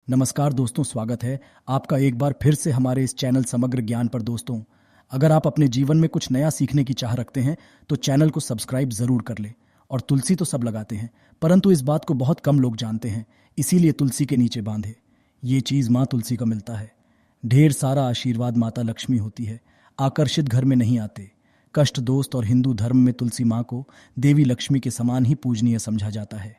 नमस्कार दोस्तों, स्वागत है आपका एक बार फिर से हमारे इस चैनल समग्र ज्ञान पर। दोस्तों, अगर आप अपने जीवन में कुछ नया सीखने की चाह रखते हैं तो चैनल को सब्सक्राइब जरूर कर ले। और तुलसी तो सब लगाते हैं, परंतु इस बात को बहुत कम लोग जानते हैं, इसीलिए तुलसी के नीचे बांधे। ये चीज माँ तुलसी का मिलता है। ढेर सारा आशीर्वाद माता लक्ष्मी होती है। आकर्षित घर में नहीं आते। कष्ट दोस्त और हिंदू धर्म में तुलसी माँ को देवी लक्ष्मी के समान ही पूजनीय समझा जाता है।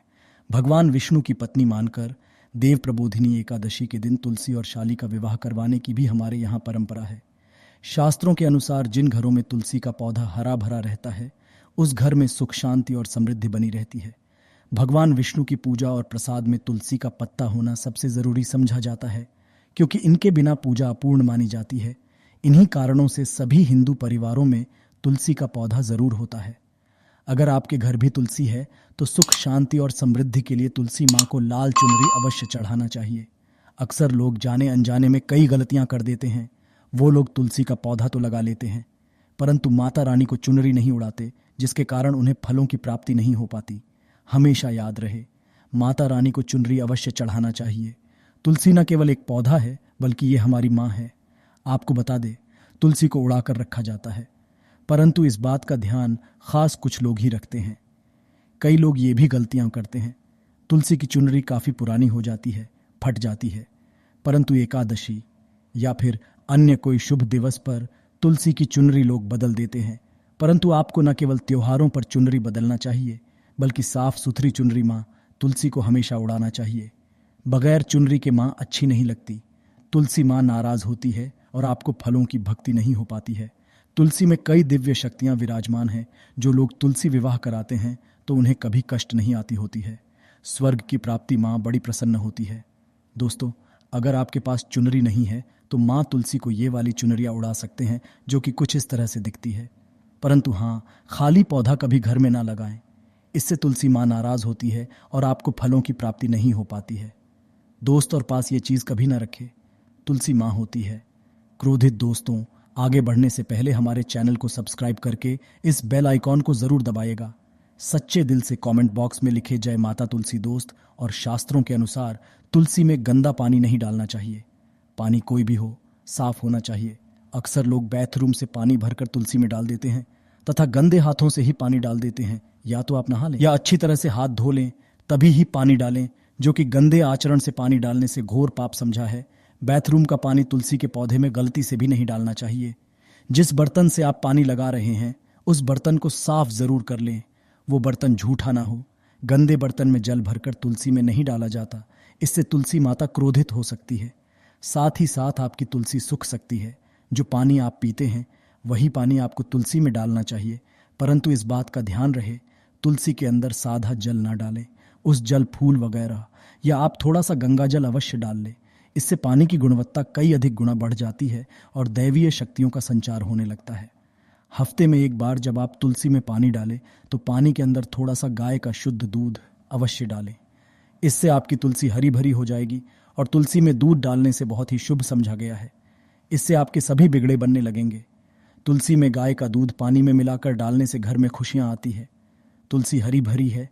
भगवान विष्णु की पत्नी मानकर देव प्रबोधिनी एकादशी के दिन तुलसी और शाली का विवाह करवाने की भी हमारे यहाँ परंपरा है। शास्त्रों के अनुसार जिन घरों में तुलसी का पौधा हरा भरा रहता है, उस घर में सुख शांति और समृद्धि बनी रहती है। भगवान विष्णु की पूजा और प्रसाद में तुलसी का पत्ता होना सबसे जरूरी समझा जाता है, क्योंकि इनके बिना पूजा अपूर्ण मानी जाती है। इन्हीं कारणों से सभी हिंदू परिवारों में तुलसी का पौधा जरूर होता है। अगर आपके घर भी तुलसी है तो सुख शांति और समृद्धि के लिए तुलसी माँ को लाल चुनरी अवश्य चढ़ाना चाहिए। अक्सर लोग जाने अनजाने में कई गलतियां कर देते हैं। वो लोग तुलसी का पौधा तो लगा लेते हैं, परंतु माता रानी को चुनरी नहीं उड़ाते, जिसके कारण उन्हें फलों की प्राप्ति नहीं हो पाती। हमेशा याद रहे, माता रानी को चुनरी अवश्य चढ़ाना चाहिए। तुलसी न केवल एक पौधा है, बल्कि ये हमारी माँ है। आपको बता दे, तुलसी को उड़ाकर रखा जाता है, परंतु इस बात का ध्यान खास कुछ लोग ही रखते हैं। कई लोग ये भी गलतियां करते हैं। तुलसी की चुनरी काफी पुरानी हो जाती है, फट जाती है, परंतु एकादशी या फिर अन्य कोई शुभ दिवस पर तुलसी की चुनरी लोग बदल देते हैं। परंतु आपको न केवल त्योहारों पर चुनरी बदलना चाहिए, बल्कि साफ सुथरी चुनरी माँ तुलसी को हमेशा उड़ाना चाहिए। बगैर चुनरी के माँ अच्छी नहीं लगती। तुलसी माँ नाराज होती है और आपको फलों की भक्ति नहीं हो पाती है। तुलसी में कई दिव्य शक्तियां विराजमान हैं। जो लोग तुलसी विवाह कराते हैं तो उन्हें कभी कष्ट नहीं आती होती है। स्वर्ग की प्राप्ति माँ बड़ी प्रसन्न होती है। दोस्तों, अगर आपके पास चुनरी नहीं है तो माँ तुलसी को ये वाली चुनरियाँ उड़ा सकते हैं, जो कि कुछ इस तरह से दिखती है। परंतु हाँ, खाली पौधा कभी घर में ना लगाएं। इससे तुलसी माँ नाराज होती है और आपको फलों की प्राप्ति नहीं हो पाती है। दोस्त और पास ये चीज़ कभी ना रखे। तुलसी माँ होती है। क्रोधित दोस्तों, आगे बढ़ने से पहले हमारे चैनल को सब्सक्राइब करके इस बेल आइकॉन को जरूर दबाइएगा। सच्चे दिल से कमेंट बॉक्स में लिखे जय माता तुलसी दोस्त। और शास्त्रों के अनुसार तुलसी में गंदा पानी नहीं डालना चाहिए। पानी कोई भी हो, साफ होना चाहिए। अक्सर लोग बाथरूम से पानी भरकर तुलसी में डाल देते हैं तथा गंदे हाथों से ही पानी डाल देते हैं। या तो आप नहा लें या अच्छी तरह से हाथ धो लें, तभी ही पानी डालें, जो कि गंदे आचरण से पानी डालने से घोर पाप समझा है। बाथरूम का पानी तुलसी के पौधे में गलती से भी नहीं डालना चाहिए। जिस बर्तन से आप पानी लगा रहे हैं, उस बर्तन को साफ जरूर कर लें। वो बर्तन झूठा ना हो। गंदे बर्तन में जल भरकर तुलसी में नहीं डाला जाता। इससे तुलसी माता क्रोधित हो सकती है। साथ ही साथ आपकी तुलसी सूख सकती है। जो पानी आप पीते हैं, वही पानी आपको तुलसी में डालना चाहिए। परंतु इस बात का ध्यान रहे, तुलसी के अंदर सादा जल ना डालें। उस जल फूल वगैरह या आप थोड़ा सा गंगा जल अवश्य डाल लें। इससे पानी की गुणवत्ता कई अधिक गुना बढ़ जाती है और दैवीय शक्तियों का संचार होने लगता है। हफ्ते में एक बार जब आप तुलसी में पानी डालें तो पानी के अंदर थोड़ा सा गाय का शुद्ध दूध अवश्य डालें। इससे आपकी तुलसी हरी भरी हो जाएगी और तुलसी में दूध डालने से बहुत ही शुभ समझा गया है। इससे आपके सभी बिगड़े बनने लगेंगे। तुलसी में गाय का दूध पानी में मिलाकर डालने से घर में खुशियां आती है। तुलसी हरी भरी है।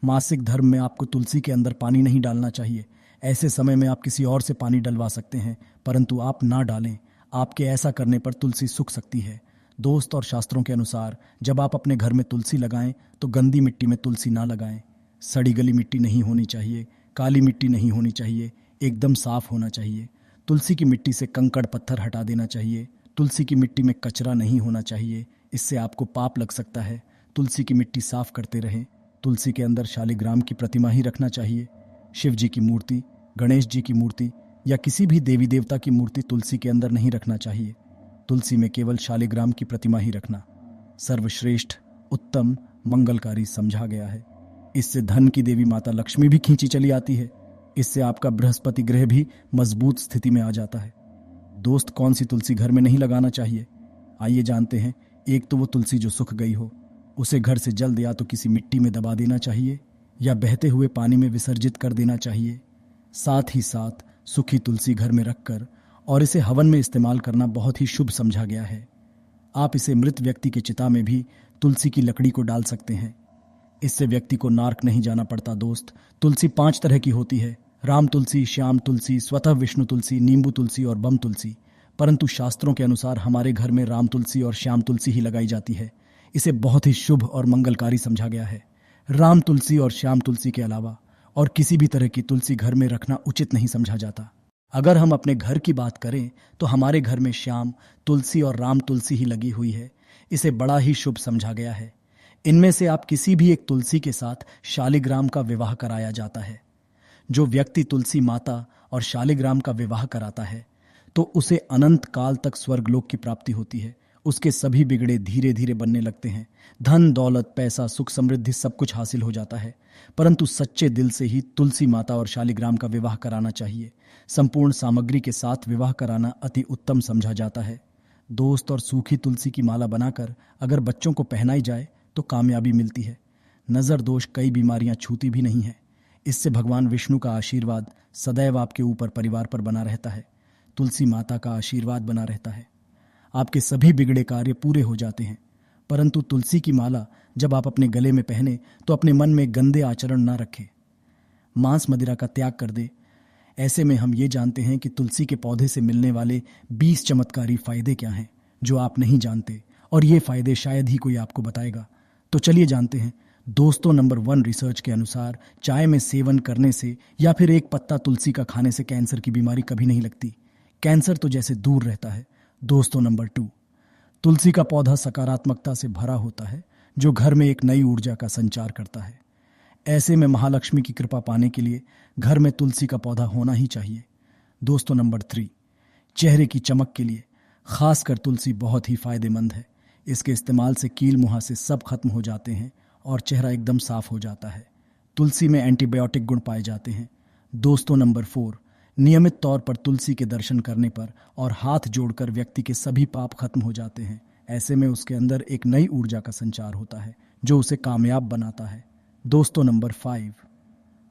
मासिक धर्म में आपको तुलसी के अंदर पानी नहीं डालना चाहिए। ऐसे समय में आप किसी और से पानी डलवा सकते हैं, परंतु आप ना डालें। आपके ऐसा करने पर तुलसी सूख सकती है। दोस्त और शास्त्रों के अनुसार जब आप अपने घर में तुलसी लगाएं तो गंदी मिट्टी में तुलसी ना लगाएं। सड़ी गली मिट्टी नहीं होनी चाहिए, काली मिट्टी नहीं होनी चाहिए, एकदम साफ होना चाहिए। तुलसी की मिट्टी से कंकड़ पत्थर हटा देना चाहिए। तुलसी की मिट्टी में कचरा नहीं होना चाहिए, इससे आपको पाप लग सकता है। तुलसी की मिट्टी साफ करते रहें। तुलसी के अंदर शालिग्राम की प्रतिमा ही रखना चाहिए। शिव जी की मूर्ति, गणेश जी की मूर्ति या किसी भी देवी देवता की मूर्ति तुलसी के अंदर नहीं रखना चाहिए। तुलसी में केवल शालिग्राम की प्रतिमा ही रखना सर्वश्रेष्ठ, उत्तम, मंगलकारी समझा गया है। इससे धन की देवी माता लक्ष्मी भी खींची चली आती है। इससे आपका बृहस्पति ग्रह भी मजबूत स्थिति में आ जाता है। दोस्त, कौन सी तुलसी घर में नहीं लगाना चाहिए? आइए जानते हैं। एक तो वो तुलसी जो सूख गई हो, उसे घर से जल्द या तो किसी मिट्टी में दबा देना चाहिए या बहते हुए पानी में विसर्जित कर देना चाहिए। साथ ही साथ सूखी तुलसी घर में रखकर और इसे हवन में इस्तेमाल करना बहुत ही शुभ समझा गया है। आप इसे मृत व्यक्ति की चिता में भी तुलसी की लकड़ी को डाल सकते हैं। इससे व्यक्ति को नार्क नहीं जाना पड़ता। दोस्त, तुलसी 5 तरह की होती है: राम तुलसी, श्याम तुलसी, स्वतः विष्णु तुलसी, नींबू तुलसी और बम तुलसी। परंतु शास्त्रों के अनुसार हमारे घर में राम तुलसी और श्याम तुलसी ही लगाई जाती है। इसे बहुत ही शुभ और मंगलकारी समझा गया है। राम तुलसी और श्याम तुलसी के अलावा और किसी भी तरह की तुलसी घर में रखना उचित नहीं समझा जाता। अगर हम अपने घर की बात करें तो हमारे घर में श्याम तुलसी और राम तुलसी ही लगी हुई है। इसे बड़ा ही शुभ समझा गया है। इनमें से आप किसी भी एक तुलसी के साथ शालिग्राम का विवाह कराया जाता है। जो व्यक्ति तुलसी माता और शालिग्राम का विवाह कराता है तो उसे अनंत काल तक स्वर्गलोक की प्राप्ति होती है। उसके सभी बिगड़े धीरे धीरे बनने लगते हैं। धन दौलत पैसा सुख समृद्धि सब कुछ हासिल हो जाता है। परंतु सच्चे दिल से ही तुलसी माता और शालिग्राम का विवाह कराना चाहिए। संपूर्ण सामग्री के साथ विवाह कराना अति उत्तम समझा जाता है। दोस्त, और सूखी तुलसी की माला बनाकर अगर बच्चों को पहनाई जाए तो कामयाबी मिलती है। नजर दोष कई बीमारियां छूती भी नहीं है। इससे भगवान विष्णु का आशीर्वाद सदैव आपके ऊपर परिवार पर बना रहता है। तुलसी माता का आशीर्वाद बना रहता है। आपके सभी बिगड़े कार्य पूरे हो जाते हैं। परंतु तुलसी की माला जब आप अपने गले में पहने तो अपने मन में गंदे आचरण ना रखें। मांस मदिरा का त्याग कर दे। ऐसे में हम ये जानते हैं कि तुलसी के पौधे से मिलने वाले 20 चमत्कारी फायदे क्या हैं जो आप नहीं जानते, और ये फायदे शायद ही कोई आपको बताएगा। तो चलिए जानते हैं। दोस्तों, नंबर 1 रिसर्च के अनुसार चाय में सेवन करने से या फिर एक पत्ता तुलसी का खाने से कैंसर की बीमारी कभी नहीं लगती। कैंसर तो जैसे दूर रहता है। दोस्तों, नंबर 2 तुलसी का पौधा सकारात्मकता से भरा होता है जो घर में एक नई ऊर्जा का संचार करता है। ऐसे में महालक्ष्मी की कृपा पाने के लिए घर में तुलसी का पौधा होना ही चाहिए। दोस्तों, नंबर 3 चेहरे की चमक के लिए खासकर तुलसी बहुत ही फायदेमंद है। इसके इस्तेमाल से कील मुहासे सब खत्म हो जाते हैं और चेहरा एकदम साफ हो जाता है। तुलसी में एंटीबायोटिक गुण पाए जाते हैं। दोस्तों, नंबर 4 नियमित तौर पर तुलसी के दर्शन करने पर और हाथ जोड़कर व्यक्ति के सभी पाप खत्म हो जाते हैं। ऐसे में उसके अंदर एक नई ऊर्जा का संचार होता है जो उसे कामयाब बनाता है। दोस्तों, नंबर 5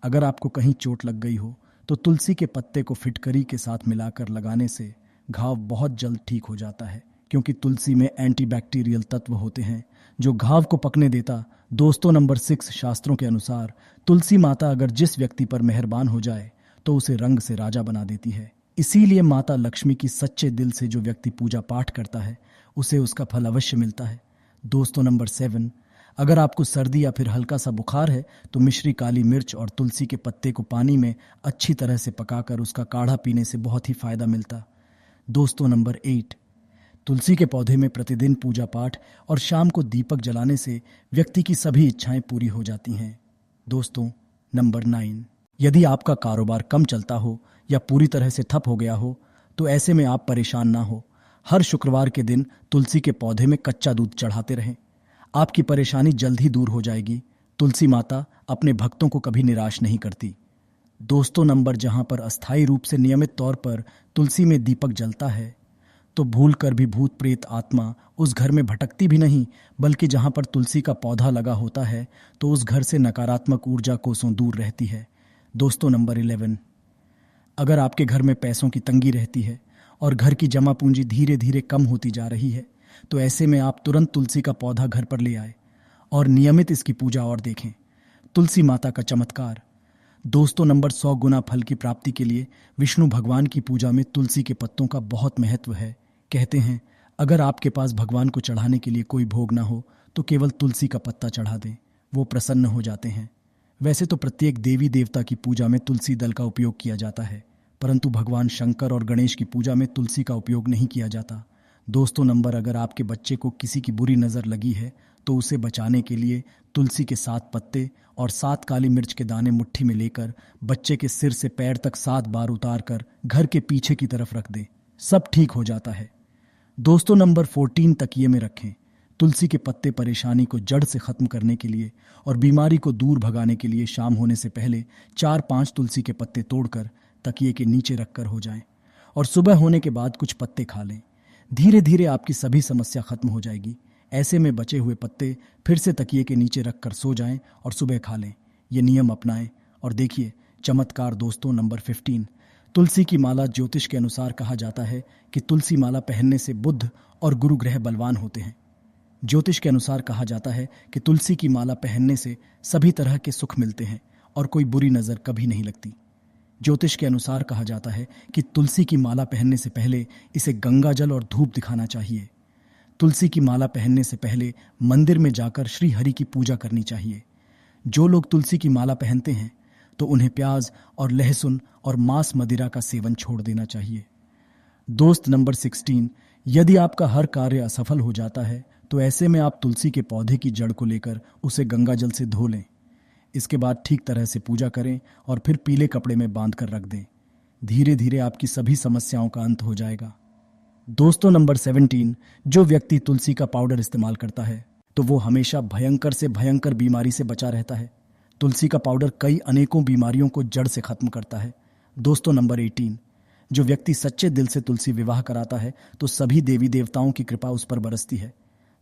अगर आपको कहीं चोट लग गई हो तो तुलसी के पत्ते को फिटकरी के साथ मिलाकर लगाने से घाव बहुत जल्द ठीक हो जाता है, क्योंकि तुलसी में एंटीबैक्टीरियल तत्व होते हैं जो घाव को पकने देता। दोस्तों, नंबर 6 शास्त्रों के अनुसार तुलसी माता अगर जिस व्यक्ति पर मेहरबान हो जाए तो उसे रंग से राजा बना देती है। इसीलिए माता लक्ष्मी की सच्चे दिल से जो व्यक्ति पूजा पाठ करता है उसे उसका फल अवश्य मिलता है। दोस्तों, नंबर 7 अगर आपको सर्दी या फिर हल्का सा बुखार है तो मिश्री, काली मिर्च और तुलसी के पत्ते को पानी में अच्छी तरह से पकाकर उसका काढ़ा पीने से बहुत ही फायदा मिलता। दोस्तों, नंबर 8 तुलसी के पौधे में प्रतिदिन पूजा पाठ और शाम को दीपक जलाने से व्यक्ति की सभी इच्छाएं पूरी हो जाती हैं। दोस्तों, नंबर 9 यदि आपका कारोबार कम चलता हो या पूरी तरह से ठप हो गया हो तो ऐसे में आप परेशान ना हो। हर शुक्रवार के दिन तुलसी के पौधे में कच्चा दूध चढ़ाते रहें। आपकी परेशानी जल्द ही दूर हो जाएगी। तुलसी माता अपने भक्तों को कभी निराश नहीं करती। दोस्तों, नंबर जहां पर अस्थायी रूप से नियमित तौर पर तुलसी में दीपक जलता है तो भूल कर भी भूत प्रेत आत्मा उस घर में भटकती भी नहीं, बल्कि जहां पर तुलसी का पौधा लगा होता है तो उस घर से नकारात्मक ऊर्जा कोसों दूर रहती है। दोस्तों, नंबर 11 अगर आपके घर में पैसों की तंगी रहती है और घर की जमा पूंजी धीरे धीरे कम होती जा रही है तो ऐसे में आप तुरंत तुलसी का पौधा घर पर ले आए और नियमित इसकी पूजा और देखें। तुलसी माता का चमत्कार। दोस्तों, नंबर 100 गुना फल की प्राप्ति के लिए विष्णु भगवान की पूजा में तुलसी के पत्तों का बहुत महत्व है। कहते हैं अगर आपके पास भगवान को चढ़ाने के लिए कोई भोग ना हो तो केवल तुलसी का पत्ता चढ़ा दें, वो प्रसन्न हो जाते हैं। वैसे तो प्रत्येक देवी देवता की पूजा में तुलसी दल का उपयोग किया जाता है, परंतु भगवान शंकर और गणेश की पूजा में तुलसी का उपयोग नहीं किया जाता। दोस्तों, नंबर अगर आपके बच्चे को किसी की बुरी नज़र लगी है तो उसे बचाने के लिए तुलसी के 7 पत्ते और 7 काली मिर्च के दाने मुट्ठी में लेकर बच्चे के सिर से पैर तक 7 बार उतार कर घर के पीछे की तरफ रख दें, सब ठीक हो जाता है। दोस्तों, नंबर 14 तकिए में रखें। तुलसी के पत्ते परेशानी को जड़ से खत्म करने के लिए और बीमारी को दूर भगाने के लिए शाम होने से पहले 4-5 तुलसी के पत्ते तोड़कर तकिए के नीचे रखकर हो जाएं और सुबह होने के बाद कुछ पत्ते खा लें। धीरे धीरे आपकी सभी समस्या खत्म हो जाएगी। ऐसे में बचे हुए पत्ते फिर से तकिए के नीचे रखकर सो जाएं और सुबह खा लें। ये नियम अपनाएं और देखिए चमत्कार। दोस्तों, नंबर 15 तुलसी की माला। ज्योतिष के अनुसार कहा जाता है कि तुलसी माला पहनने से बुध और गुरु ग्रह बलवान होते हैं। ज्योतिष के अनुसार कहा जाता है कि तुलसी की माला पहनने से सभी तरह के सुख मिलते हैं और कोई बुरी नज़र कभी नहीं लगती। ज्योतिष के अनुसार कहा जाता है कि तुलसी की माला पहनने से पहले इसे गंगा जल और धूप दिखाना चाहिए। तुलसी की माला पहनने से पहले मंदिर में जाकर श्री हरि की पूजा करनी चाहिए। जो लोग तुलसी की माला पहनते हैं तो उन्हें प्याज और लहसुन और मांस मदिरा का सेवन छोड़ देना चाहिए। दोस्त नंबर 16, यदि आपका हर कार्य असफल हो जाता है तो ऐसे में आप तुलसी के पौधे की जड़ को लेकर उसे गंगा जल से धो लें। इसके बाद ठीक तरह से पूजा करें और फिर पीले कपड़े में बांध कर रख दें। धीरे धीरे आपकी सभी समस्याओं का अंत हो जाएगा। दोस्तों नंबर 17, जो व्यक्ति तुलसी का पाउडर इस्तेमाल करता है तो वो हमेशा भयंकर से भयंकर बीमारी से बचा रहता है। तुलसी का पाउडर कई अनेकों बीमारियों को जड़ से खत्म करता है। दोस्तों नंबर 18, जो व्यक्ति सच्चे दिल से तुलसी विवाह कराता है तो सभी देवी देवताओं की कृपा उस पर बरसती है।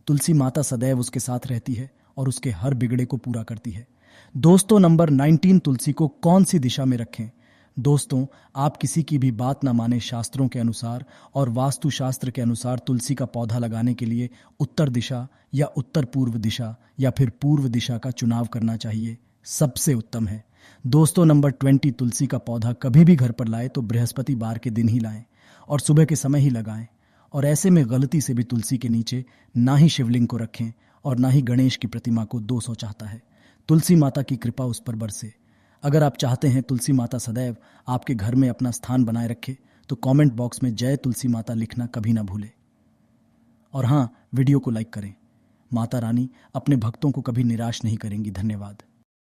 तुलसी माता सदैव उसके साथ रहती है और उसके हर बिगड़े को पूरा करती है। दोस्तों नंबर 19, तुलसी को कौन सी दिशा में रखें? दोस्तों, आप किसी की भी बात ना माने शास्त्रों के अनुसार और वास्तु शास्त्र के अनुसार तुलसी का पौधा लगाने के लिए उत्तर दिशा या उत्तर पूर्व दिशा या फिर पूर्व दिशा का चुनाव करना चाहिए, सबसे उत्तम है। दोस्तों नंबर 20, तुलसी का पौधा कभी भी घर पर लाए तो बृहस्पतिवार के दिन ही लाएं और सुबह के समय ही लगाएं। और ऐसे में गलती से भी तुलसी के नीचे ना ही शिवलिंग को रखें और ना ही गणेश की प्रतिमा को। 200 चाहता है तुलसी माता की कृपा उस पर बरसे। अगर आप चाहते हैं तुलसी माता सदैव आपके घर में अपना स्थान बनाए रखे तो कमेंट बॉक्स में जय तुलसी माता लिखना कभी ना भूलें। और हाँ, वीडियो को लाइक करें। माता रानी अपने भक्तों को कभी निराश नहीं करेंगी। धन्यवाद।